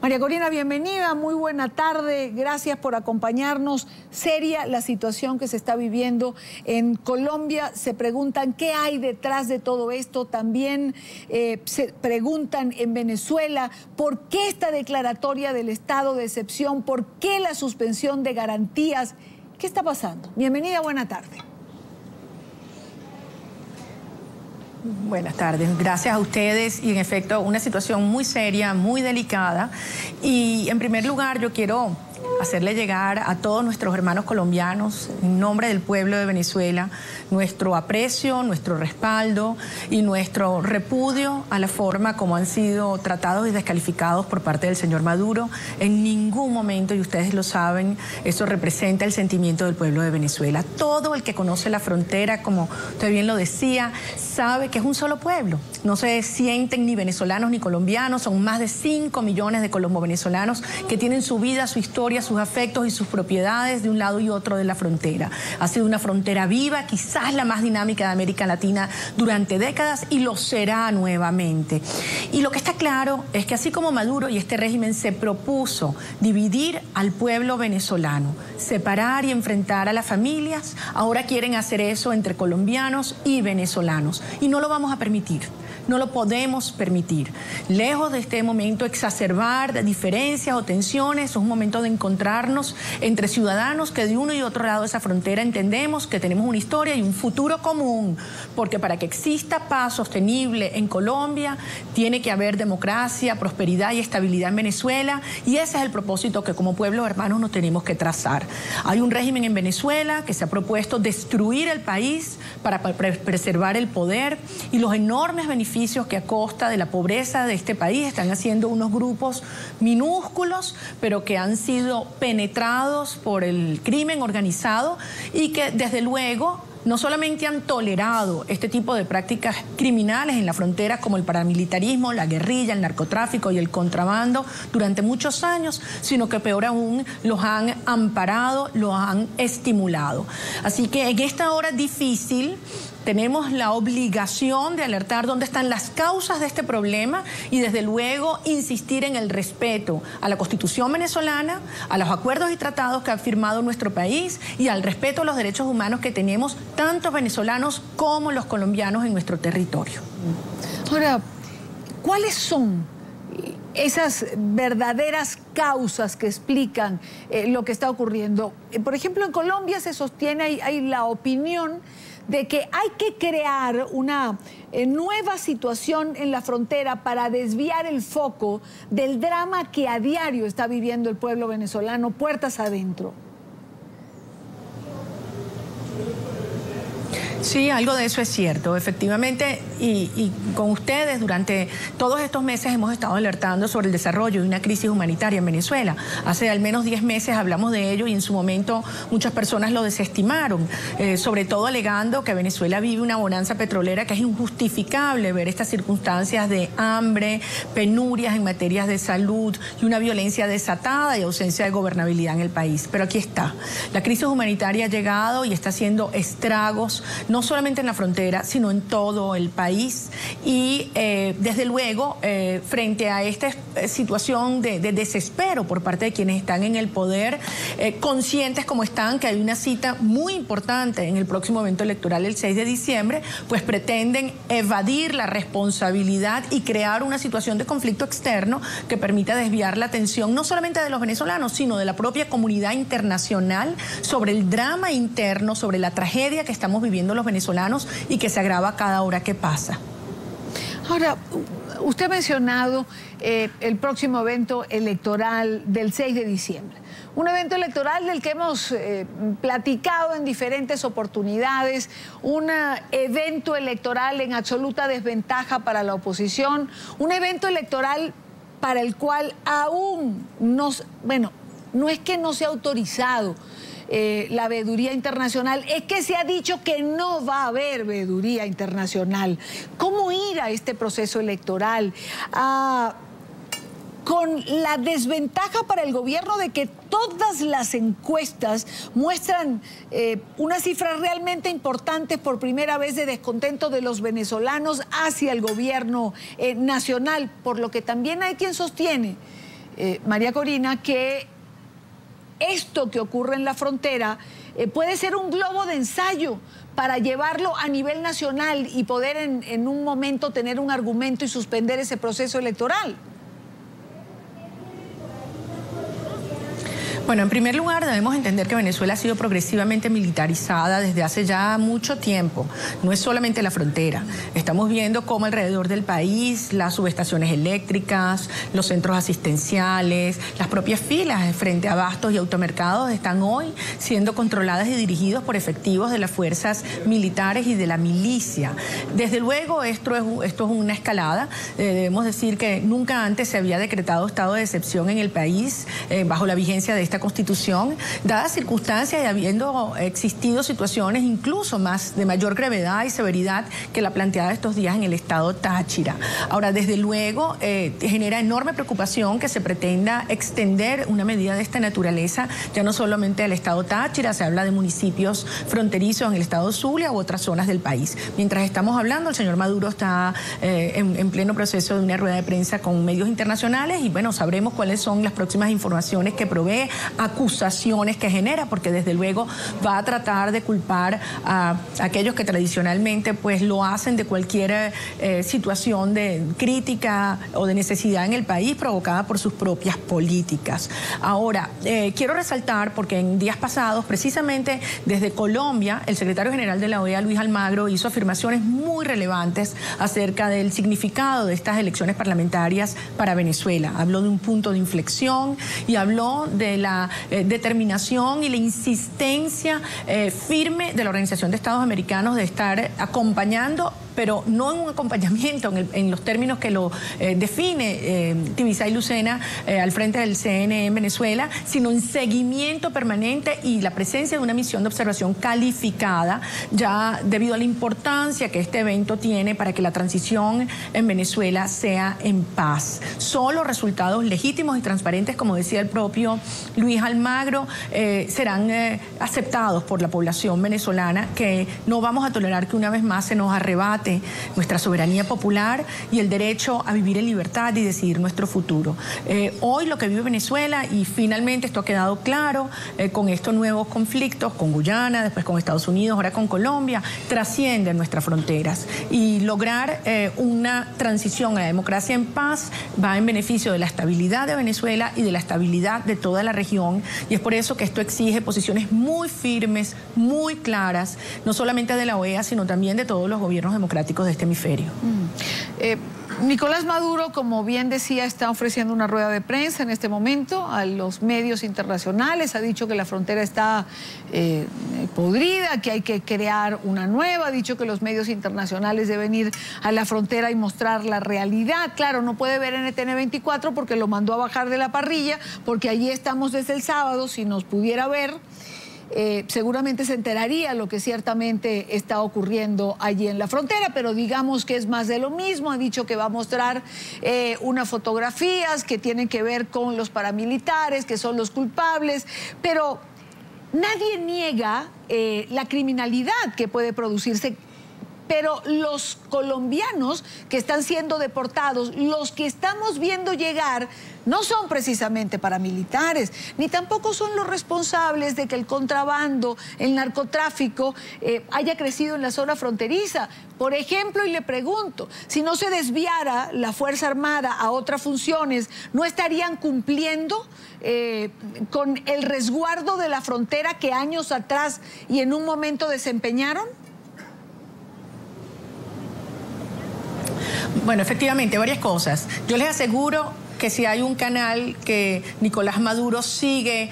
María Corina, bienvenida, muy buena tarde, gracias por acompañarnos. Seria la situación que se está viviendo en Colombia. Se preguntan qué hay detrás de todo esto. También se preguntan en Venezuela por qué esta declaratoria del estado de excepción, por qué la suspensión de garantías. ¿Qué está pasando? Bienvenida, buena tarde. Buenas tardes, gracias a ustedes y en efecto una situación muy seria, muy delicada y en primer lugar yo quiero hacerle llegar a todos nuestros hermanos colombianos, en nombre del pueblo de Venezuela, nuestro aprecio, nuestro respaldo y nuestro repudio a la forma como han sido tratados y descalificados por parte del señor Maduro. En ningún momento, y ustedes lo saben, eso representa el sentimiento del pueblo de Venezuela. Todo el que conoce la frontera, como usted bien lo decía, sabe que es un solo pueblo. No se sienten ni venezolanos ni colombianos, son más de 5 millones de colombo-venezolanos que tienen su vida, su historia, sus afectos y sus propiedades de un lado y otro de la frontera. Ha sido una frontera viva, quizás la más dinámica de América Latina durante décadas y lo será nuevamente. Y lo que está claro es que así como Maduro y este régimen se propuso dividir al pueblo venezolano, separar y enfrentar a las familias, ahora quieren hacer eso entre colombianos y venezolanos. Y no lo vamos a permitir. No lo podemos permitir. Lejos de este momento exacerbar diferencias o tensiones, es un momento de encontrarnos entre ciudadanos que de uno y otro lado de esa frontera entendemos que tenemos una historia y un futuro común, porque para que exista paz sostenible en Colombia tiene que haber democracia, prosperidad y estabilidad en Venezuela, y ese es el propósito que como pueblo hermanos nos tenemos que trazar. Hay un régimen en Venezuela que se ha propuesto destruir el país para preservar el poder y los enormes beneficios que a costa de la pobreza de este país están haciendo unos grupos minúsculos, pero que han sido penetrados por el crimen organizado y que desde luego no solamente han tolerado este tipo de prácticas criminales en la frontera como el paramilitarismo, la guerrilla, el narcotráfico y el contrabando durante muchos años, sino que peor aún los han amparado, los han estimulado. Así que en esta hora difícil tenemos la obligación de alertar dónde están las causas de este problema y desde luego insistir en el respeto a la Constitución venezolana, a los acuerdos y tratados que ha firmado nuestro país y al respeto a los derechos humanos que tenemos tanto venezolanos como los colombianos en nuestro territorio. Ahora, ¿cuáles son esas verdaderas causas que explican lo que está ocurriendo? Por ejemplo, en Colombia se sostiene, hay la opinión de que hay que crear una nueva situación en la frontera para desviar el foco del drama que a diario está viviendo el pueblo venezolano puertas adentro. Sí, algo de eso es cierto. Efectivamente, y con ustedes durante todos estos meses hemos estado alertando sobre el desarrollo de una crisis humanitaria en Venezuela. Hace al menos 10 meses hablamos de ello y en su momento muchas personas lo desestimaron, sobre todo alegando que Venezuela vive una bonanza petrolera que es injustificable ver estas circunstancias de hambre, penurias en materias de salud y una violencia desatada y ausencia de gobernabilidad en el país. Pero aquí está. La crisis humanitaria ha llegado y está haciendo estragos no solamente en la frontera, sino en todo el país. Y desde luego, frente a esta situación de desespero por parte de quienes están en el poder, conscientes como están que hay una cita muy importante en el próximo evento electoral el 6 de diciembre, pues pretenden evadir la responsabilidad y crear una situación de conflicto externo que permita desviar la atención no solamente de los venezolanos, sino de la propia comunidad internacional sobre el drama interno, sobre la tragedia que estamos viviendo los venezolanos y que se agrava cada hora que pasa. Ahora, usted ha mencionado el próximo evento electoral del 6 de diciembre. Un evento electoral del que hemos platicado en diferentes oportunidades, un evento electoral en absoluta desventaja para la oposición, un evento electoral para el cual aún no es que no se ha autorizado la veeduría internacional, es que se ha dicho que no va a haber veeduría internacional. ¿Cómo ir a este proceso electoral? Con la desventaja para el gobierno de que todas las encuestas muestran unas cifras realmente importantes por primera vez de descontento de los venezolanos hacia el gobierno nacional, por lo que también hay quien sostiene María Corina, que esto que ocurre en la frontera puede ser un globo de ensayo para llevarlo a nivel nacional y poder en un momento tener un argumento y suspender ese proceso electoral. Bueno, en primer lugar debemos entender que Venezuela ha sido progresivamente militarizada desde hace ya mucho tiempo. No es solamente la frontera. Estamos viendo cómo alrededor del país las subestaciones eléctricas, los centros asistenciales, las propias filas frente a abastos y automercados están hoy siendo controladas y dirigidos por efectivos de las fuerzas militares y de la milicia. Desde luego esto es una escalada. Debemos decir que nunca antes se había decretado estado de excepción en el país bajo la vigencia de esta Constitución, dadas circunstancias y habiendo existido situaciones incluso de mayor gravedad y severidad que la planteada estos días en el estado Táchira. Ahora, desde luego, genera enorme preocupación que se pretenda extender una medida de esta naturaleza, ya no solamente al estado Táchira, se habla de municipios fronterizos en el estado Zulia u otras zonas del país. Mientras estamos hablando, el señor Maduro está en pleno proceso de una rueda de prensa con medios internacionales y bueno, sabremos cuáles son las próximas informaciones que provee, acusaciones que genera, porque desde luego va a tratar de culpar a aquellos que tradicionalmente pues lo hacen de cualquier situación de crítica o de necesidad en el país provocada por sus propias políticas. Ahora, quiero resaltar, porque en días pasados, precisamente desde Colombia, el secretario general de la OEA, Luis Almagro, hizo afirmaciones muy relevantes acerca del significado de estas elecciones parlamentarias para Venezuela. Habló de un punto de inflexión y habló de la determinación y la insistencia firme de la Organización de Estados Americanos de estar acompañando, pero no en un acompañamiento en los términos que lo define Tibisay Lucena al frente del CNE en Venezuela, sino en seguimiento permanente y la presencia de una misión de observación calificada, ya debido a la importancia que este evento tiene para que la transición en Venezuela sea en paz. Solo resultados legítimos y transparentes, como decía el propio Luis Almagro, serán aceptados por la población venezolana, que no vamos a tolerar que una vez más se nos arrebate nuestra soberanía popular y el derecho a vivir en libertad y decidir nuestro futuro. Hoy lo que vive Venezuela, y finalmente esto ha quedado claro con estos nuevos conflictos, con Guyana, después con Estados Unidos, ahora con Colombia, trascienden nuestras fronteras y lograr una transición a la democracia en paz va en beneficio de la estabilidad de Venezuela y de la estabilidad de toda la región, y es por eso que esto exige posiciones muy firmes, muy claras, no solamente de la OEA, sino también de todos los gobiernos democráticos de este hemisferio. Nicolás Maduro, como bien decía, está ofreciendo una rueda de prensa en este momento a los medios internacionales. Ha dicho que la frontera está podrida, que hay que crear una nueva. Ha dicho que los medios internacionales deben ir a la frontera y mostrar la realidad. Claro, no puede ver NTN 24 porque lo mandó a bajar de la parrilla, porque allí estamos desde el sábado. Si nos pudiera ver, seguramente se enteraría lo que ciertamente está ocurriendo allí en la frontera, pero digamos que es más de lo mismo. Ha dicho que va a mostrar unas fotografías que tienen que ver con los paramilitares, que son los culpables, pero nadie niega la criminalidad que puede producirse. Pero los colombianos que están siendo deportados, los que estamos viendo llegar, no son precisamente paramilitares, ni tampoco son los responsables de que el contrabando, el narcotráfico haya crecido en la zona fronteriza. Por ejemplo, y le pregunto, si no se desviara la Fuerza Armada a otras funciones, ¿no estarían cumpliendo con el resguardo de la frontera que años atrás y en un momento desempeñaron? Bueno, efectivamente, varias cosas. Yo les aseguro que si hay un canal que Nicolás Maduro sigue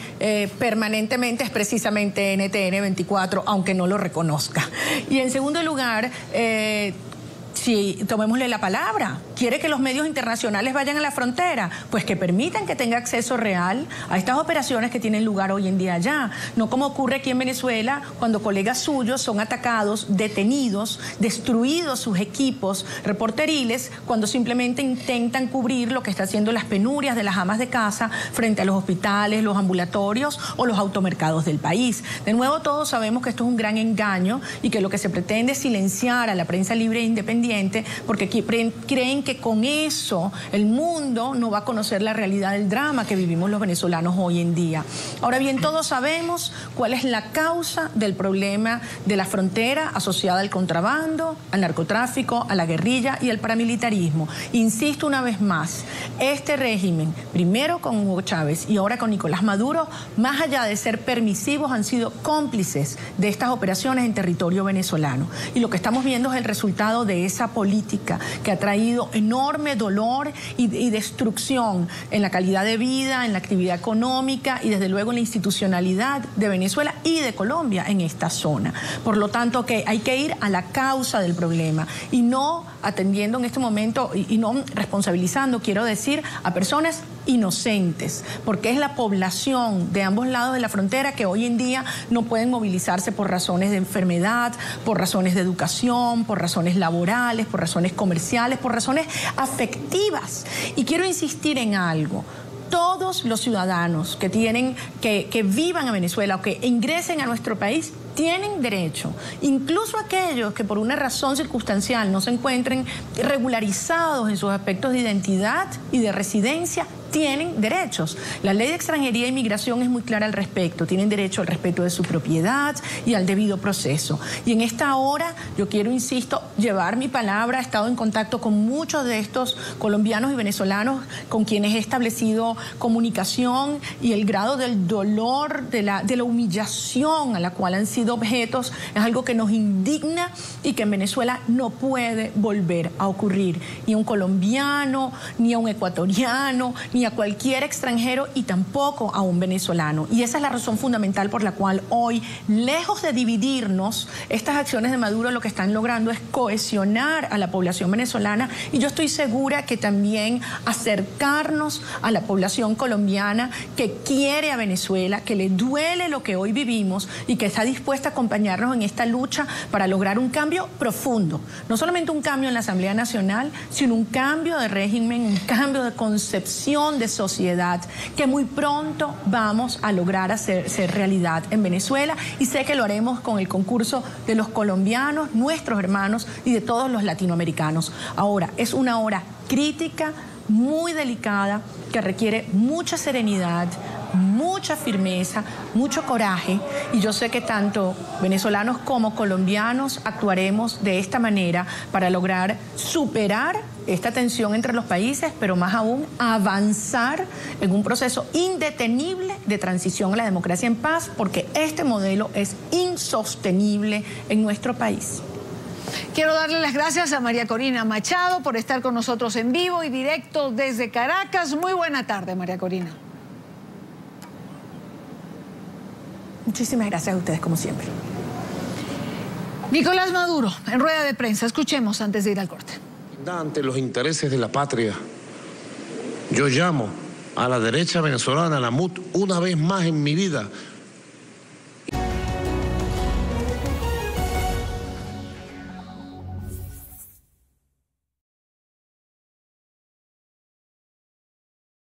permanentemente es precisamente NTN 24, aunque no lo reconozca. Y en segundo lugar, si tomémosle la palabra, quiere que los medios internacionales vayan a la frontera, pues que permitan que tenga acceso real a estas operaciones que tienen lugar hoy en día allá. No como ocurre aquí en Venezuela, cuando colegas suyos son atacados, detenidos, destruidos sus equipos reporteriles, cuando simplemente intentan cubrir lo que está haciendo las penurias de las amas de casa frente a los hospitales, los ambulatorios o los automercados del país. De nuevo, todos sabemos que esto es un gran engaño y que lo que se pretende es silenciar a la prensa libre e independiente pendiente porque creen que con eso el mundo no va a conocer la realidad del drama que vivimos los venezolanos hoy en día. Ahora bien, todos sabemos cuál es la causa del problema de la frontera asociada al contrabando, al narcotráfico, a la guerrilla y al paramilitarismo. Insisto una vez más, este régimen, primero con Hugo Chávez y ahora con Nicolás Maduro, más allá de ser permisivos, han sido cómplices de estas operaciones en territorio venezolano. Y lo que estamos viendo es el resultado de esa política que ha traído enorme dolor y destrucción en la calidad de vida, en la actividad económica y desde luego en la institucionalidad de Venezuela y de Colombia en esta zona. Por lo tanto, que hay que ir a la causa del problema y no atendiendo en este momento y no responsabilizando, quiero decir, a personas inocentes, porque es la población de ambos lados de la frontera que hoy en día no pueden movilizarse por razones de enfermedad, por razones de educación, por razones laborales, por razones comerciales, por razones afectivas. Y quiero insistir en algo. Todos los ciudadanos que vivan en Venezuela o que ingresen a nuestro país tienen derecho, incluso aquellos que por una razón circunstancial no se encuentren regularizados en sus aspectos de identidad y de residencia, tienen derechos. La ley de extranjería e inmigración es muy clara al respecto. Tienen derecho al respeto de su propiedad y al debido proceso. Y en esta hora yo quiero, insisto, llevar mi palabra. He estado en contacto con muchos de estos colombianos y venezolanos con quienes he establecido comunicación, y el grado del dolor, de la humillación a la cual han sido objetos es algo que nos indigna y que en Venezuela no puede volver a ocurrir. Ni a un colombiano, ni a un ecuatoriano, ni a cualquier extranjero y tampoco a un venezolano. Y esa es la razón fundamental por la cual hoy, lejos de dividirnos, estas acciones de Maduro lo que están logrando es cohesionar a la población venezolana, y yo estoy segura que también acercarnos a la población colombiana que quiere a Venezuela, que le duele lo que hoy vivimos y que está dispuesta a acompañarnos en esta lucha para lograr un cambio profundo. No solamente un cambio en la Asamblea Nacional, sino un cambio de régimen, un cambio de concepción de sociedad que muy pronto vamos a lograr ser realidad en Venezuela, y sé que lo haremos con el concurso de los colombianos, nuestros hermanos, y de todos los latinoamericanos. Ahora, es una hora crítica, muy delicada, que requiere mucha serenidad, mucha firmeza, mucho coraje, y yo sé que tanto venezolanos como colombianos actuaremos de esta manera para lograr superar esta tensión entre los países, pero más aún avanzar en un proceso indetenible de transición a la democracia en paz, porque este modelo es insostenible en nuestro país. Quiero darle las gracias a María Corina Machado por estar con nosotros en vivo y directo desde Caracas. Muy buena tarde, María Corina. Muchísimas gracias a ustedes, como siempre. Nicolás Maduro, en rueda de prensa. Escuchemos antes de ir al corte. Ante los intereses de la patria, yo llamo a la derecha venezolana, a la MUD, una vez más en mi vida,